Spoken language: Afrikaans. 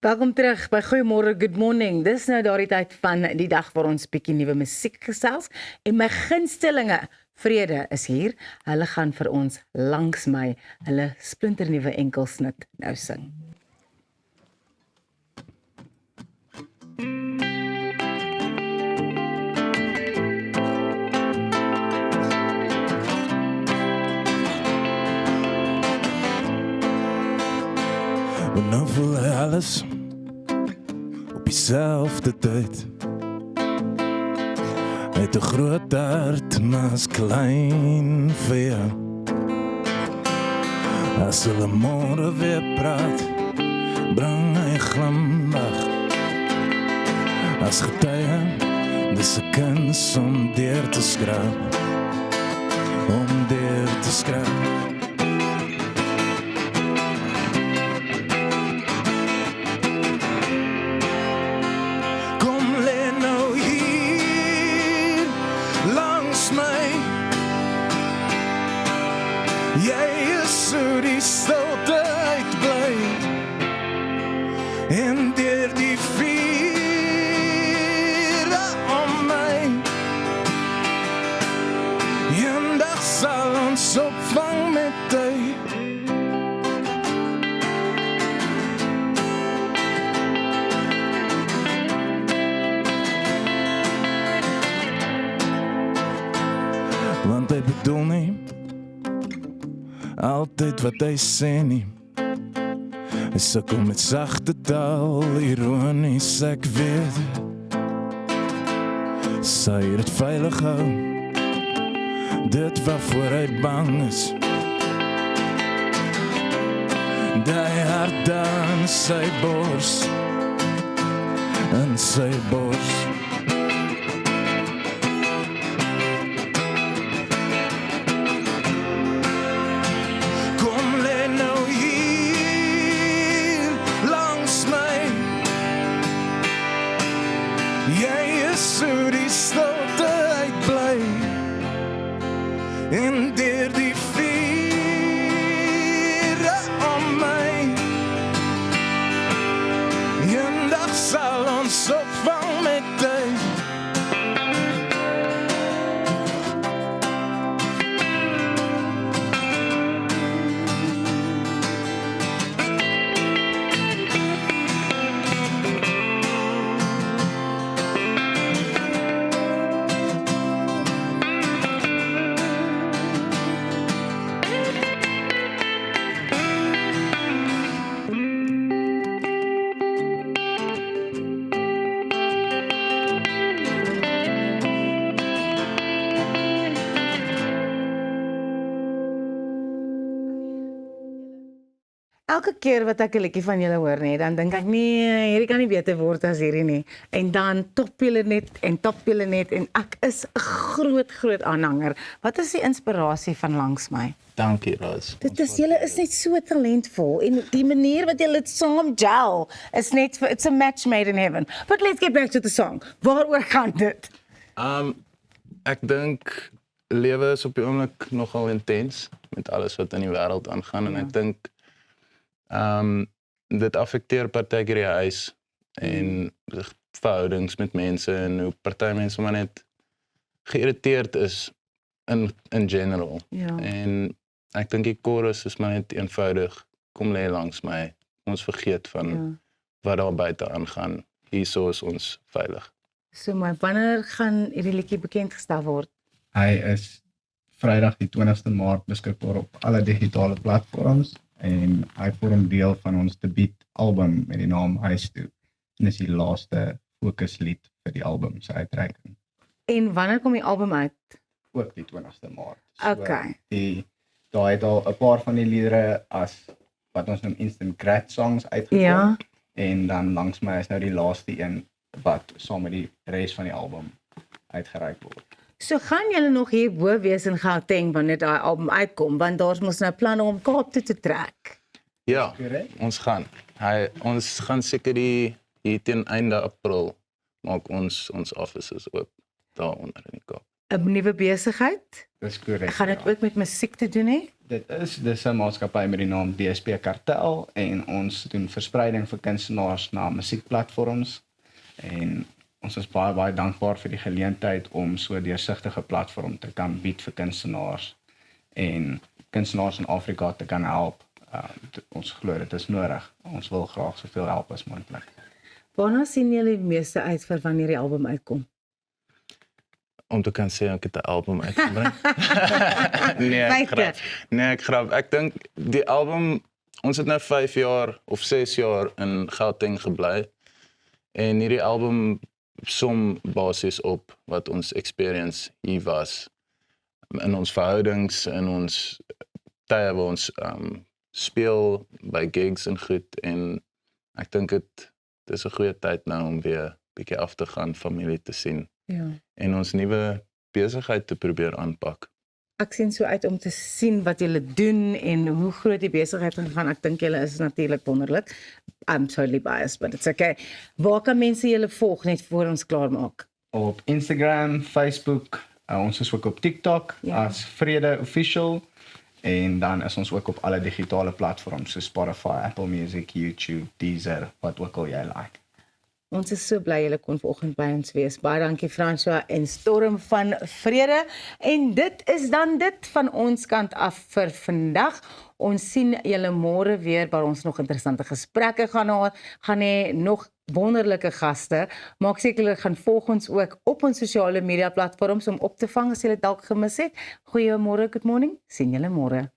Welkom terug by Goeiemôre, Good Morning. Dis nou daardie tyd van die dag waar ons bietjie nuwe musiek gesels en my gunstelinge Vrede is hier. Hulle gaan vir ons Langs My, hulle splinternuwe enkelsnit nou sing. Want nou voel hy alles op dieselfde tyd. Hy het 'n groot hart, maar is klein vir jou. As hulle môre weer praat, bring hy glimlach. As getuie, dis 'n kuns om deur te skraap. Om deur te skraap. Jy is so die stilte uitbly en deur die vure om my. Eendag sal ons opvang met tyd. Want hy bedoel nie altyd wat hy sê nie. Hy sukkel met sagte taal, ironies, ek weet. Sy het veilig hou, dit waarvoor hy bang is. Die hart daar in sy bors, in sy bors. Jy is so die stilte uitbly en deur die vure om my. Eendag sal ons opvang met tyd. Elke keer wat ek 'n liedjie van julle hoor nie, dan dink ek nee, hierdie kan nie beter word as hierdie nie. En dan top julle net en ek is 'n groot aanhanger. Wat is die inspirasie van Langs My? Dankie, Roos. Dit is julle is net so talentvol en die manier wat julle dit saam gel is net it's a match made in heaven. But let's get back to the song. Waaroor gaan dit? Ek dink lewe is op die oomblik nogal intens met alles wat in die wêreld aangaan en ek dink dit affekteer partykeer die huis en verhoudings met mense en hoe party mense maar net geïrriteerd is in general. Ja. En ek dink die chorus is maar net eenvoudig, kom lê langs my, ons vergeet van wat daar buite aangaan, hierso is ons veilig. So my, wanneer gaan hierdie liedjie bekendgestel word? Hy is Vrydag die 20ste Maart beskikbaar op alle digitale platforms en hy vorm deel van ons debuutalbum met die naam Huis Toe. En is die laaste fokuslied vir die album se uitreiking. En wanneer kom die album uit? Ook die 20ste Maart. Okay. Daar het al 'n paar van die liedere as wat ons noem instant crat songs uitgekom. Ja. En dan Langs My is nou die laaste een wat saam met die res van die album uitgereik word. So gaan julle nog hier bo wees in Gauteng wanneer daai album uitkom, want daar's mos nou planne om Kaap toe te trek. Ja, ons gaan seker hier teen einde April maak ons offices oop daar onder in die Kaap. 'n nuwe besigheid? Dis korrek. Gaan dit ook met musiek te doen hê? Dis 'n maatskappy met die naam DSP Kartel en ons doen verspreiding vir kunstenaars na musiekplatforms en ons is baie dankbaar vir die geleentheid om so 'n deursigtige platform te kan bied vir kunstenaars en kunstenaars in Afrika te kan help. Ons glo dit is nodig. Ons wil graag soveel help as moontlik. Waarna sien julle die meeste uit vir wanneer die album uitkom? Om te kan sê ek het 'n album uitgebring. Ek grap. Ek dink die album, ons het nou 5 jaar of 6 jaar in Gauteng gebly en hierdie album som basies op wat ons experience hier was in ons verhoudings, in ons tye waar ons speel by gigs en goed en ek dink dit is 'n goeie tyd nou om weer bietjie af te gaan, familie te sien Ja. en ons nuwe besigheid te probeer aanpak. Ek sien so uit om te sien wat julle doen en hoe groot die besigheid gaan. Ek dink julle is natuurlik wonderlik. I'm totally biased, but it's okay. Waar kan mense julle volg net voor ons klaar maak? Op Instagram, Facebook, ons is ook op TikTok as Vrede Official en dan is ons ook op alle digitale platforms so Spotify, Apple Music, YouTube, Deezer, wat ook al jy like. Ons is so bly julle kon vanoggend by ons wees. Baie dankie François en Storm van Vrede. En dit is dan dit van ons kant af vir vandag. Ons sien julle môre weer waar ons nog interessante gesprekke gaan hê, nog wonderlike gaste. Maak seker julle gaan volg ons ook op ons sosiale media platforms om op te vang as julle dalk gemis het. Goeiemôre, good morning. Sien julle môre.